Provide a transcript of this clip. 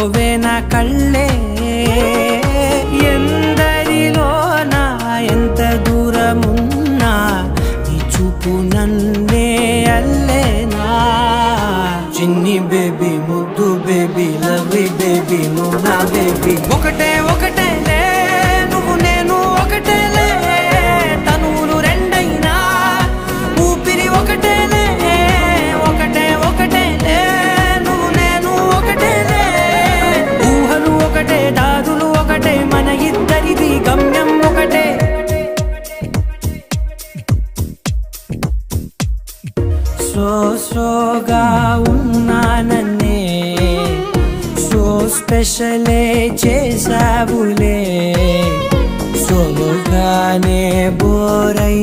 పోవే నా కళ్ళే ఎందరిలోనా ఎంత దూరమున్నా నీ చూపు నన్నే అల్లేనా చిన్ని బేబీ ముద్దు బేబీ లవ్లీ బేబీ నువ్వు నా బేబీ ఒకటే ఒకటేలే నువ్వు నేను ఒకటేలే తనువులు రెండైనా ఊపిరి ఒకటేలే ఒకటే ఒకటేలే నువ్వు నేను ఒకటేలే ఊహలు ఒకటే దారులు ఒకటే మన ఇద్దరిది గమ్యం ఒకటే సోగా ఉన్నానన్నే సో స్పెషలే చేసావులే సోగానే బోరై